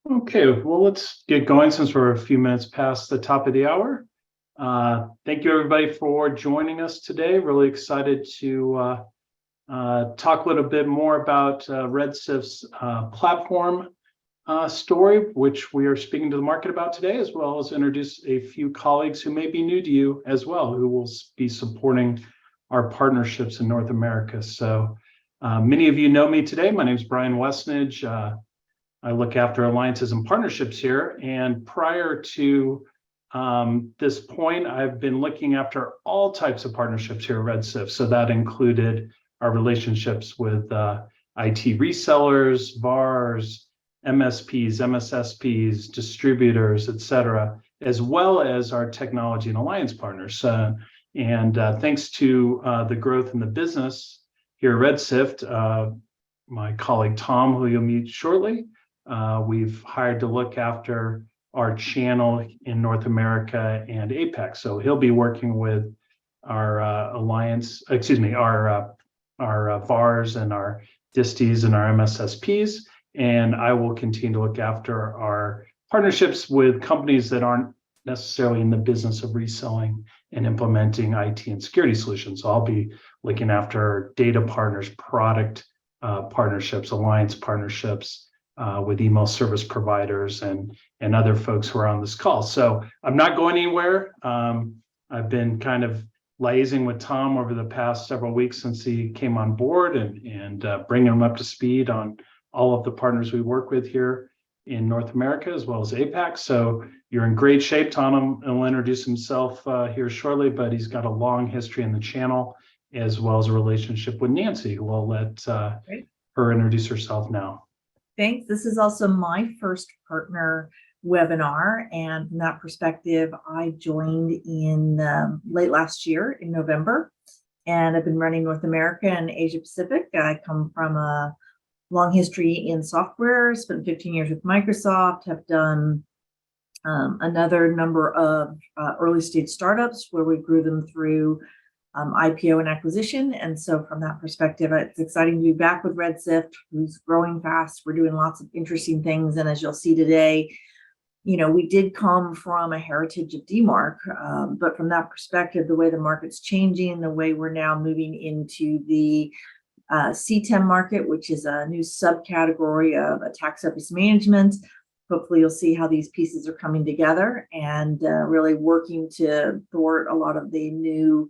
Okay, well, let's get going since we're a few minutes past the top of the hour. Thank you, everybody, for joining us today. Really excited to talk a little bit more about Red Sift's platform story, which we are speaking to the market about today, as well as introduce a few colleagues who may be new to you as well, who will be supporting our partnerships in North America. So many of you know me today. My name is Brian Westnedge. I look after alliances and partnerships here. And prior to this point, I've been looking after all types of partnerships here at Red Sift. So that included our relationships with IT resellers, VARs, MSPs, MSSPs, distributors, et cetera, as well as our technology and alliance partners. Thanks to the growth in the business here at Red Sift, my colleague Tom, who you'll meet shortly, we've hired to look after our channel in North America and APAC. So he'll be working with our our VARs and our disties and our MSSPs. And I will continue to look after our partnerships with companies that aren't necessarily in the business of reselling and implementing IT and security solutions. So I'll be looking after data partners, product partnerships, alliance partnerships, with email service providers and other folks who are on this call. So I'm not going anywhere. I've been kind of liaising with Tom over the past several weeks since he came on board and bringing him up to speed on all of the partners we work with here in North America as well as APAC. So you're in great shape. Tom will introduce himself here shortly, but he's got a long history in the channel as well as a relationship with Nancie, who will let her introduce herself now. Thanks. This is also my first partner webinar. And from that perspective, I joined in late last year in November, and I've been running North America and Asia Pacific. I come from a long history in software, spent 15 years with Microsoft, have done another number of early stage startups where we grew them through IPO and acquisition. And so from that perspective, it's exciting to be back with Red Sift, who's growing fast. We're doing lots of interesting things. And as you'll see today, you know, we did come from a heritage of DMARC, but from that perspective, the way the market's changing, the way we're now moving into the CTEM market, which is a new subcategory of attack surface management. Hopefully you'll see how these pieces are coming together and really working to thwart a lot of the new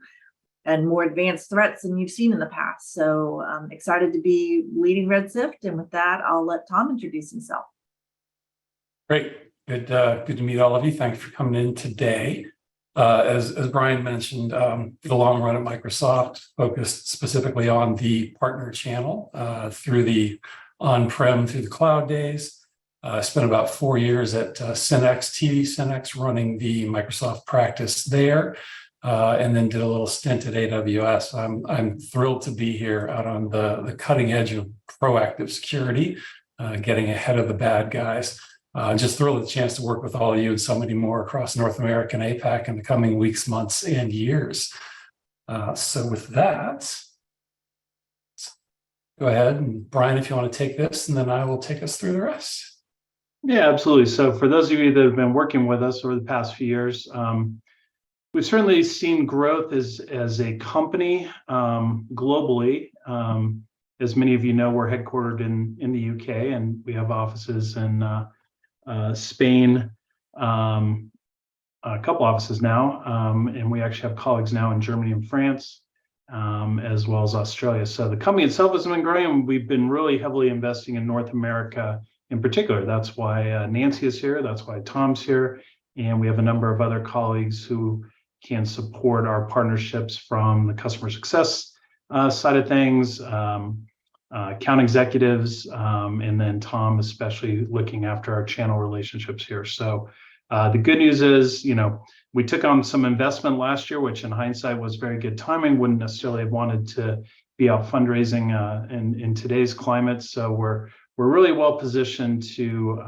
and more advanced threats than you've seen in the past. So I'm excited to be leading Red Sift. And with that, I'll let Tom introduce himself. Great. Good to meet all of you. Thanks for coming in today. As Brian mentioned, the long run at Microsoft focused specifically on the partner channel through the on-prem through the cloud days. I spent about 4 years at TD SYNNEX running the Microsoft practice there. And then did a little stint at AWS. I'm thrilled to be here out on the cutting edge of proactive security, getting ahead of the bad guys. Just thrilled at the chance to work with all of you and so many more across North America and APAC in the coming weeks, months, and years. So with that, go ahead, and Brian, if you want to take this, and then I will take us through the rest. Yeah, absolutely. So for those of you that have been working with us over the past few years, we've certainly seen growth as a company globally. As many of you know, we're headquartered in the UK, and we have offices in Spain, a couple offices now, and we actually have colleagues now in Germany and France, as well as Australia. So the company itself has been growing, and we've been really heavily investing in North America in particular. That's why Nancie is here, that's why Tom's here, and we have a number of other colleagues who can support our partnerships from the customer success side of things, account executives, and then Tom especially looking after our channel relationships here. So the good news is, you know, we took on some investment last year, which in hindsight was very good timing. Wouldn't necessarily have wanted to be out fundraising in today's climate. So we're really well positioned to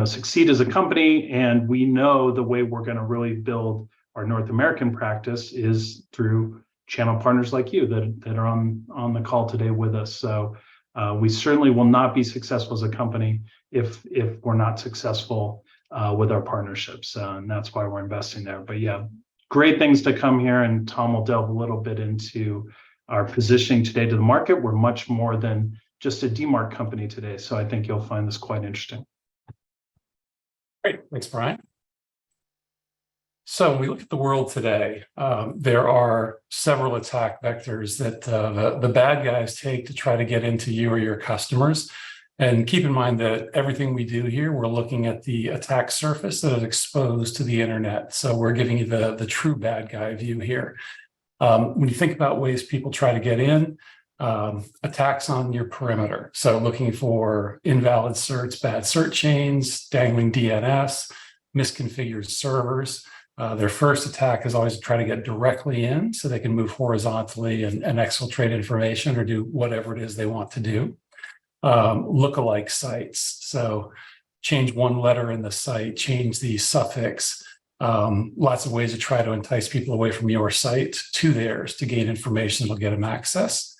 succeed as a company. And we know the way we're going to really build our North American practice is through channel partners like you that are on the call today with us. So We certainly will not be successful as a company if we're not successful with our partnerships, and that's why we're investing there. But yeah, great things to come here, and Tom will delve a little bit into our positioning today to the market. We're much more than just a DMARC company today, so I think you'll find this quite interesting. Great, thanks, Brian. So when we look at the world today, there are several attack vectors that the bad guys take to try to get into you or your customers. And keep in mind that everything we do here, we're looking at the attack surface that is exposed to the internet. So we're giving you the true bad guy view here. When you think about ways people try to get in, attacks on your perimeter. So looking for invalid certs, bad cert chains, dangling DNS, misconfigured servers. Their first attack is always to try to get directly in so they can move horizontally and exfiltrate information or do whatever it is they want to do. Lookalike sites. So change one letter in the site, change the suffix. Lots of ways to try to entice people away from your site to theirs to gain information that'll get them access.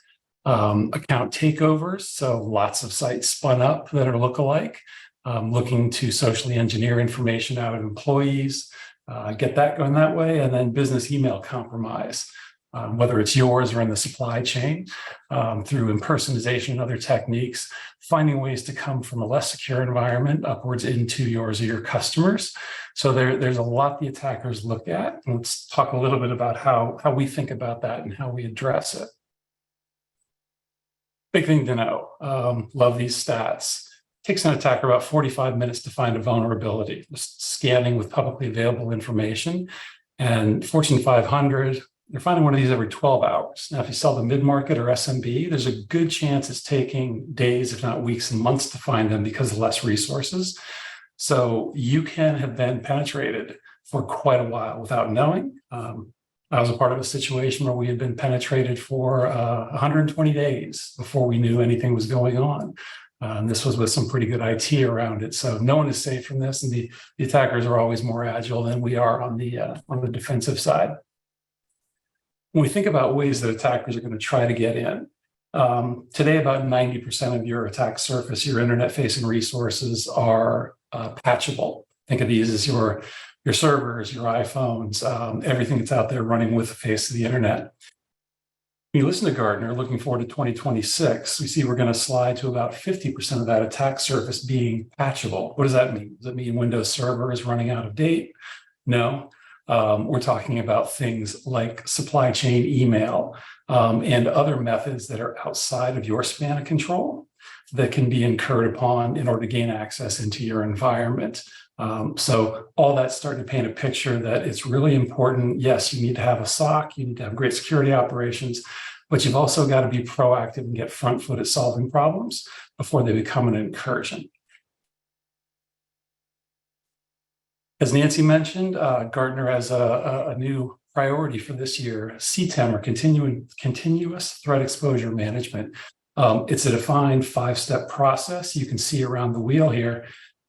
Account takeovers. So lots of sites spun up that are lookalike, looking to socially engineer information out of employees. Get that going that way, and then business email compromise, whether it's yours or in the supply chain, through impersonation and other techniques, finding ways to come from a less secure environment upwards into yours or your customers. So there's a lot the attackers look at. And let's talk a little bit about how we think about that and how we address it. Big thing to know, love these stats. Takes an attacker about 45 minutes to find a vulnerability, just scanning with publicly available information. And Fortune 500, they're finding one of these every 12 hours. Now, if you sell the mid-market or SMB, there's a good chance it's taking days, if not weeks and months to find them because of less resources. So you can have been penetrated for quite a while without knowing. I was a part of a situation where we had been penetrated for 120 days before we knew anything was going on. This was with some pretty good IT around it. So no one is safe from this. And the attackers are always more agile than we are on the defensive side. When we think about ways that attackers are going to try to get in, today about 90% of your attack surface, your internet-facing resources are patchable. Think of these as your servers, your iPhones, everything that's out there running with the face of the internet. When you listen to Gartner, looking forward to 2026, we see we're going to slide to about 50% of that attack surface being patchable. What does that mean? Does it mean Windows Server is running out of date? No. We're talking about things like supply chain email and other methods that are outside of your span of control that can be incurred upon in order to gain access into your environment. So all that's starting to paint a picture that it's really important. Yes, you need to have a SOC, you need to have great security operations, but you've also got to be proactive and get front foot at solving problems before they become an incursion. As Nancie mentioned, Gartner has a new priority for this year, CTEM, or Continuous Threat Exposure Management. It's a defined 5-step process you can see around the wheel here.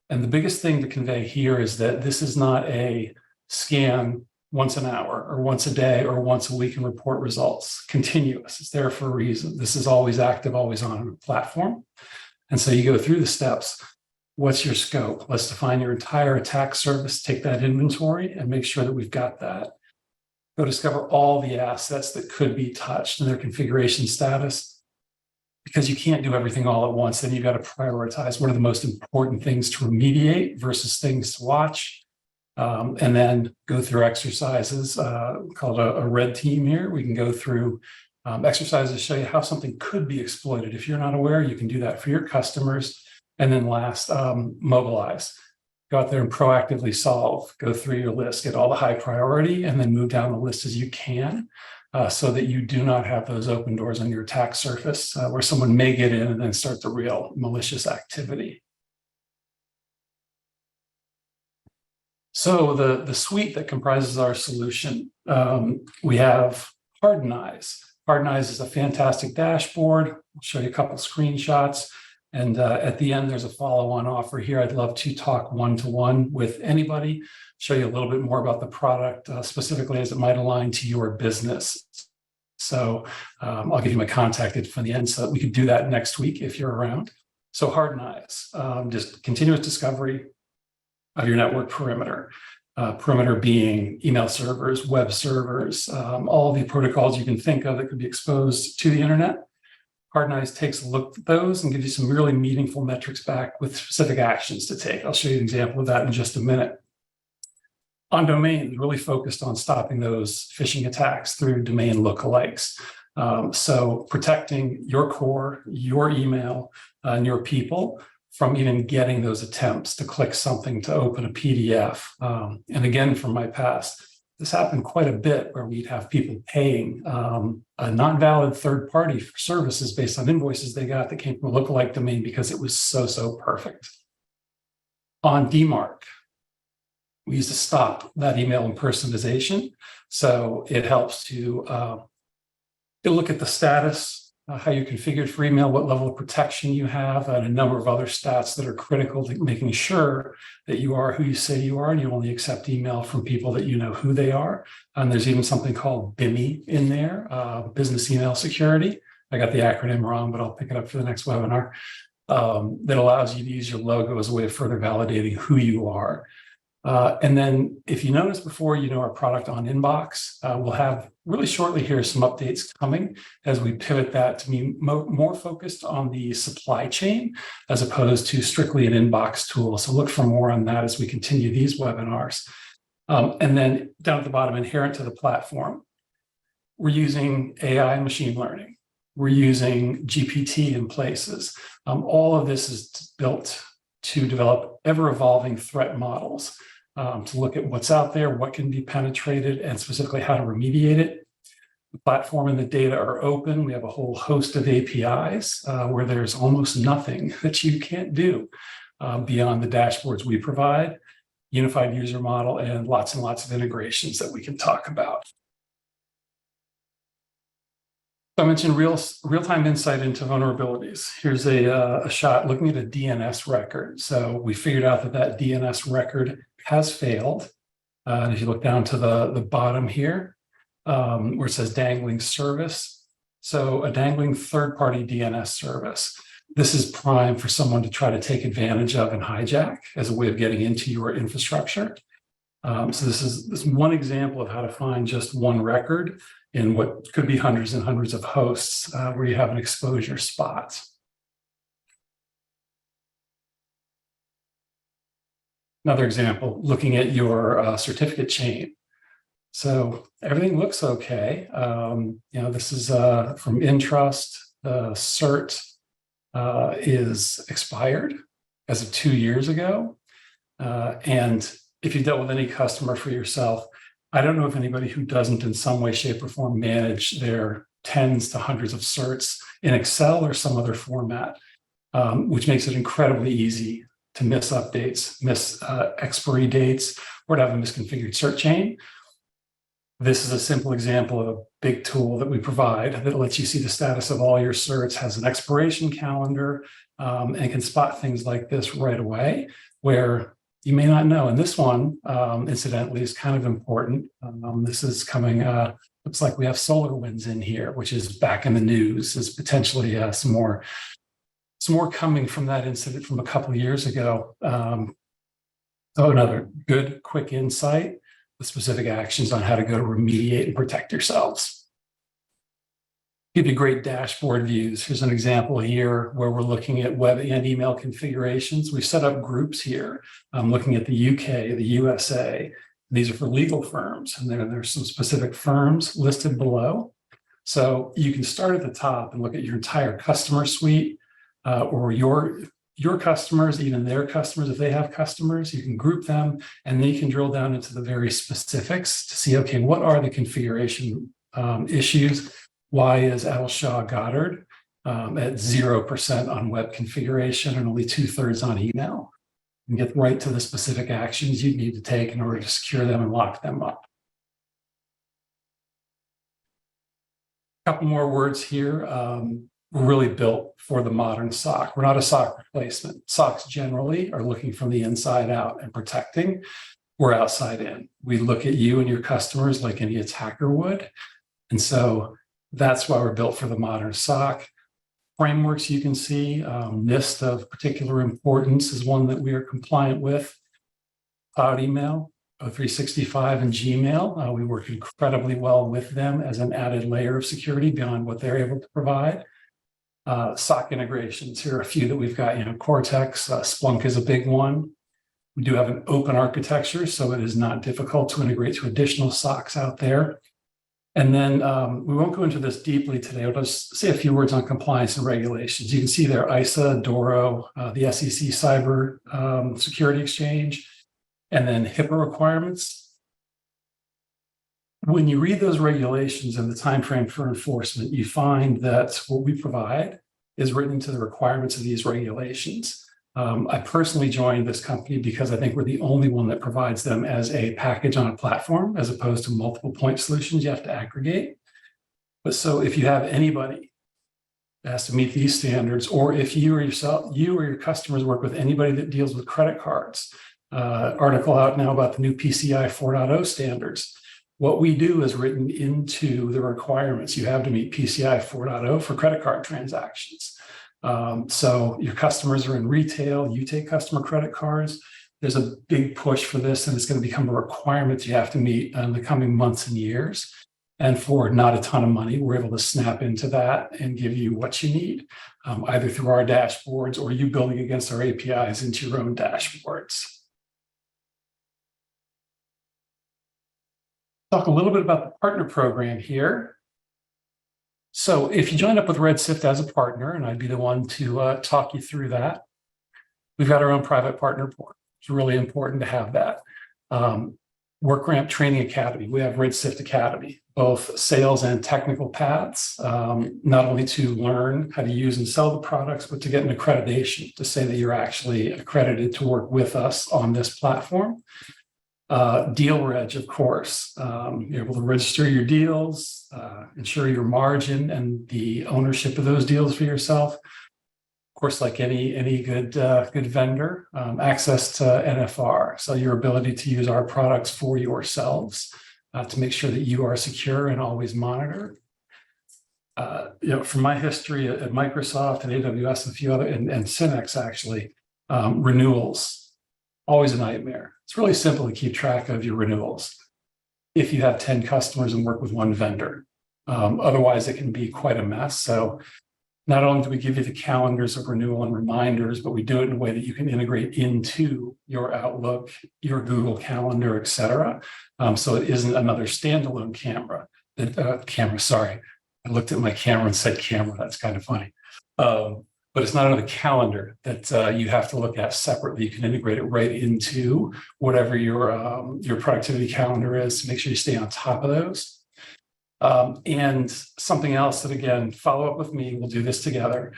And the biggest thing to convey here is that this is not a scan once an hour or once a day or once a week and report results. Continuous. It's there for a reason. This is always active, always on a platform. And so you go through the steps. What's your scope? Let's define your entire attack surface, take that inventory and make sure that we've got that. Go discover all the assets that could be touched and their configuration status. Because you can't do everything all at once, then you've got to prioritize what are the most important things to remediate versus things to watch. And then go through exercises called a red team here. We can go through exercises to show you how something could be exploited. If you're not aware, you can do that for your customers. And then last, mobilize. Go out there and proactively solve. Go through your list, get all the high priority, and then move down the list as you can. So that you do not have those open doors on your attack surface where someone may get in and then start the real malicious activity. So the suite that comprises our solution, we have Harden Eyes. Harden Eyes is a fantastic dashboard. I'll show you a couple screenshots. And at the end, there's a follow-on offer here. I'd love to talk one-to-one with anybody, show you a little bit more about the product, specifically as it might align to your business. So I'll give you my contact info from the end so that we could do that next week if you're around. So hard knives, just continuous discovery of your network perimeter. Perimeter being email servers, web servers, all the protocols you can think of that could be exposed to the internet. Hard Knives takes a look at those and gives you some really meaningful metrics back with specific actions to take. I'll show you an example of that in just a minute. OnDomain is really focused on stopping those phishing attacks through domain lookalikes. So protecting your core, your email, and your people from even getting those attempts to click something to open a PDF. And again, from my past, this happened quite a bit where we'd have people paying a non-valid third party for services based on invoices they got that came from a lookalike domain because it was so perfect. OnDMARC, we use to stop that email impersonation. So it helps to look at the status, how you're configured for email, what level of protection you have, and a number of other stats that are critical to making sure that you are who you say you are and you only accept email from people that you know who they are. And there's even something called BIMI in there, Business Email Security. I got the acronym wrong, but I'll pick it up for the next webinar. That allows you to use your logo as a way of further validating who you are. And then if you noticed before, you know our product OnInbox, we'll have really shortly here some updates coming as we pivot that to be more focused on the supply chain as opposed to strictly an inbox tool. So look for more on that as we continue these webinars. And then down at the bottom, inherent to the platform, we're using AI and machine learning. We're using GPT in places. All of this is built to develop ever-evolving threat models to look at what's out there, what can be penetrated, and specifically how to remediate it. The platform and the data are open. We have a whole host of APIs where there's almost nothing that you can't do beyond the dashboards we provide, unified user model, and lots of integrations that we can talk about. So I mentioned real-time insight into vulnerabilities. Here's a shot looking at a DNS record. So we figured out that DNS record has failed. And if you look down to the bottom here, where it says dangling service. So a dangling third-party DNS service. This is prime for someone to try to take advantage of and hijack as a way of getting into your infrastructure. So this is one example of how to find just one record in what could be hundreds and hundreds of hosts where you have an exposure spot. Another example, looking at your certificate chain. So everything looks okay. This is from Intrust. The cert is expired as of 2 years ago. And if you've dealt with any customer for yourself, I don't know if anybody who doesn't in some way, shape, or form manage their tens to hundreds of certs in Excel or some other format, which makes it incredibly easy to miss updates, miss expiry dates, or to have a misconfigured cert chain. This is a simple example of a big tool that we provide that lets you see the status of all your certs, has an expiration calendar, and can spot things like this right away, where you may not know. And this one, incidentally, is kind of important. This is coming, looks like we have SolarWinds in here, which is back in the news, is potentially some more coming from that incident from a couple of years ago. So another good, quick insight with specific actions on how to go to remediate and protect yourselves. Give you great dashboard views. Here's an example here where we're looking at web and email configurations. We've set up groups here. I'm looking at the UK, the USA. These are for legal firms, and there's some specific firms listed below. So you can start at the top and look at your entire customer suite or your customers, even their customers. If they have customers, you can group them, and then you can drill down into the very specifics to see, okay, what are the configuration issues? Why is Al Shaw Goddard at 0% on web configuration and only 2/3 on email? And get right to the specific actions you need to take in order to secure them and lock them up. A couple more words here. We're really built for the modern SOC. We're not a SOC replacement. SOCs generally are looking from the inside out and protecting. We're outside in. We look at you and your customers like any attacker would. And so That's why we're built for the modern SOC. Frameworks you can see, NIST of particular importance is one that we are compliant with. Cloud email, O365 and Gmail. We work incredibly well with them as an added layer of security beyond what they're able to provide. SOC integrations, here are a few that we've got, Cortex, Splunk is a big one. We do have an open architecture, so it is not difficult to integrate to additional SOCs out there. And then we won't go into this deeply today. I'll just say a few words on compliance and regulations. You can see there ISA, DORO, the SEC Cyber Security Exchange, and then HIPAA requirements. When you read those regulations and the timeframe for enforcement, you find that what we provide is written into the requirements of these regulations. I personally joined this company because I think we're the only one that provides them as a package on a platform, as opposed to multiple point solutions you have to aggregate. But so if you have anybody that has to meet these standards, or if you or your customers work with anybody that deals with credit cards, article out now about the new PCI 4.0 standards. What we do is written into the requirements. You have to meet PCI 4.0 for credit card transactions. So your customers are in retail, you take customer credit cards. There's a big push for this, and it's going to become a requirement you have to meet in the coming months and years. And for not a ton of money, we're able to snap into that and give you what you need, either through our dashboards or you building against our APIs into your own dashboards. Talk a little bit about the partner program here. So if you join up with Red Sift as a partner, and I'd be the one to talk you through that, we've got our own private partner board. It's really important to have that. WorkRamp Training Academy. We have Red Sift Academy, both sales and technical paths, not only to learn how to use and sell the products, but to get an accreditation to say that you're actually accredited to work with us on this platform. Deal reg, of course, you're able to register your deals, ensure your margin and the ownership of those deals for yourself. Of course, like any good vendor, access to NFR, so your ability to use our products for yourselves to make sure that you are secure and always monitored. From my history at Microsoft and AWS and a few other, and Synex actually, renewals. Always a nightmare. It's really simple to keep track of your renewals if you have 10 customers and work with one vendor. Otherwise, it can be quite a mess. So not only do we give you the calendars of renewal and reminders, but we do it in a way that you can integrate into your Outlook, your Google Calendar, et cetera. So it isn't another standalone sorry. I looked at my camera and said camera. That's kind of funny. But it's not another calendar that you have to look at separately. You can integrate it right into whatever your productivity calendar is to make sure you stay on top of those. And something else that, again, follow up with me, we'll do this together.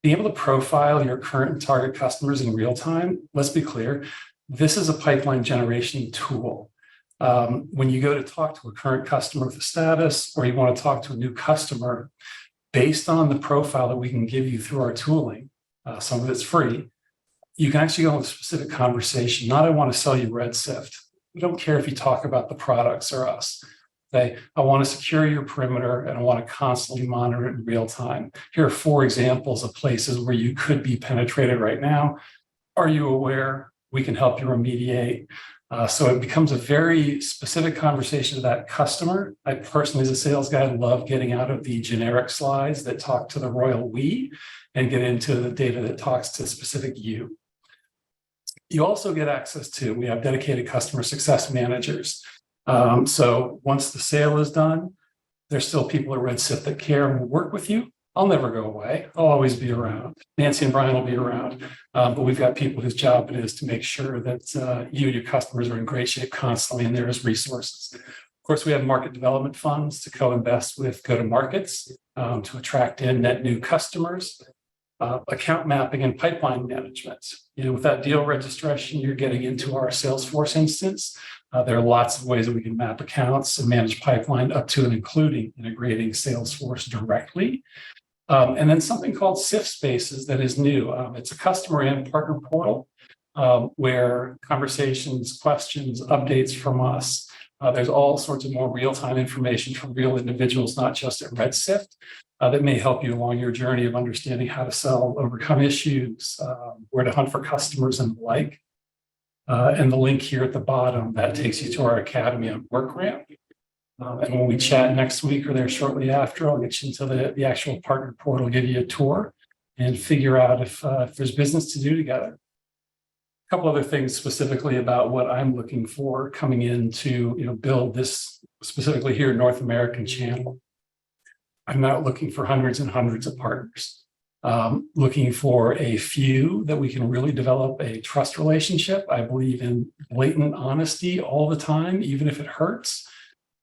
Being able to profile your current and target customers in real time, let's be clear, this is a pipeline generation tool. When you go to talk to a current customer with a status, or you want to talk to a new customer, based on the profile that we can give you through our tooling, some of it's free, you can actually go into a specific conversation. Not, I want to sell you Red Sift. We don't care if you talk about the products or us. Okay, I want to secure your perimeter and I want to constantly monitor it in real time. Here are 4 examples of places where you could be penetrated right now. Are you aware? We can help you remediate. So it becomes a very specific conversation to that customer. I personally, as a sales guy, love getting out of the generic slides that talk to the royal we and get into the data that talks to specific you. You also get access to, we have dedicated customer success managers. So once the sale is done, there's still people at Red Sift that care and will work with you. I'll never go away. I'll always be around. Nancie and Brian will be around. But we've got people whose job it is to make sure that you and your customers are in great shape constantly, and there is resources. Of course, we have market development funds to co-invest with go-to-markets to attract in net new customers. Account mapping and pipeline management. With that deal registration, you're getting into our Salesforce instance. There are lots of ways that we can map accounts and manage pipeline up to and including integrating Salesforce directly. And then something called Sift Spaces that is new. It's a customer and partner portal where conversations, questions, updates from us There's all sorts of more real-time information from real individuals, not just at Red Sift, that may help you along your journey of understanding how to sell, overcome issues, where to hunt for customers and the like. And the link here at the bottom, that takes you to our Academy on WorkRamp. And when we chat next week or there shortly after, I'll get you into the actual partner portal, give you a tour and figure out if there's business to do together. A couple other things specifically about what I'm looking for coming in to build this specifically here North American channel. I'm not looking for hundreds and hundreds of partners. Looking for a few that we can really develop a trust relationship. I believe in blatant honesty all the time, even if it hurts.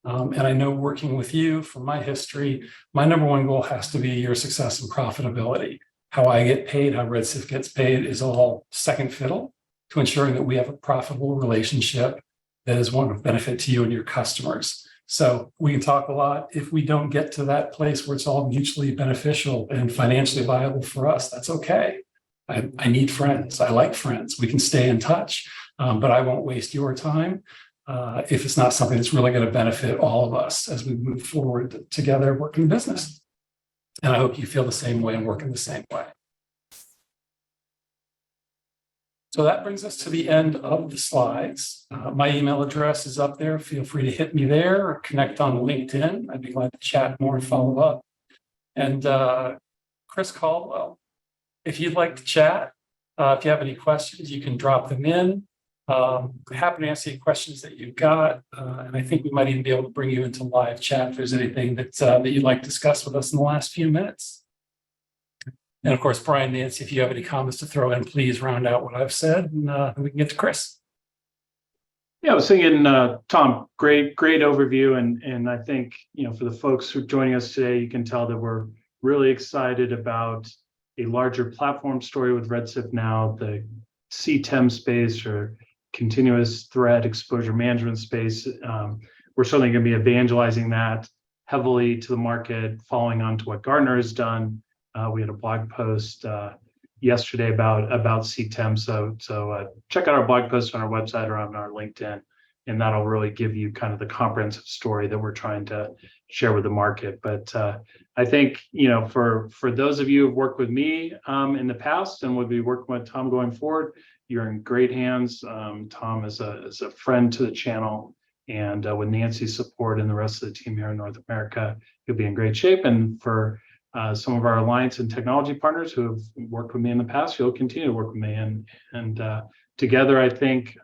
And I know working with you from my history, my number one goal has to be your success and profitability. How I get paid, how Red Sift gets paid is all second fiddle to ensuring that we have a profitable relationship that is one of benefit to you and your customers. So we can talk a lot. If we don't get to that place where it's all mutually beneficial and financially viable for us, that's okay. I need friends. I like friends. We can stay in touch, but I won't waste your time if it's not something that's really going to benefit all of us as we move forward together working business. And I hope you feel the same way and work in the same way. So that brings us to the end of the slides. My email address is up there. Feel free to hit me there or connect on LinkedIn. I'd be glad to chat more and follow up. And Chris Caldwell, if you'd like to chat, if you have any questions, you can drop them in. Happy to answer any questions that you've got. And I think we might even be able to bring you into live chat if there's anything that you'd like to discuss with us in the last few minutes. And of course, Brian, Nancie, if you have any comments to throw in, please round out what I've said, and we can get to Chris. Yeah, I was thinking, Tom, great overview, and I think for the folks who are joining us today, you can tell that we're really excited about a larger platform story with Red Sift now, the CTEM space or continuous threat exposure management space. We're certainly going to be evangelizing that heavily to the market, following on to what Gartner has done. We had a blog post yesterday about CTEM, so check out our blog post on our website or on our LinkedIn, and that'll really give you kind of the comprehensive story that we're trying to share with the market. But I think for those of you who've worked with me in the past and would be working with Tom going forward, you're in great hands. Tom is a friend to the channel, and with Nancie's support and the rest of the team here in North America, you'll be in great shape. And for some of our alliance and technology partners who have worked with me in the past, you'll continue to work with me, and together, I think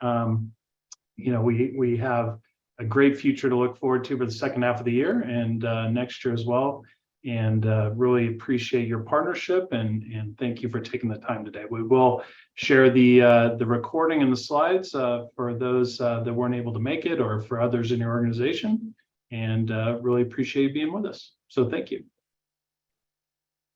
we have a great future to look forward to for the second half of the year and next year as well. And really appreciate your partnership, and thank you for taking the time today. We will share the recording and the slides for those that weren't able to make it, or for others in your organization. And really appreciate you being with us. So thank you.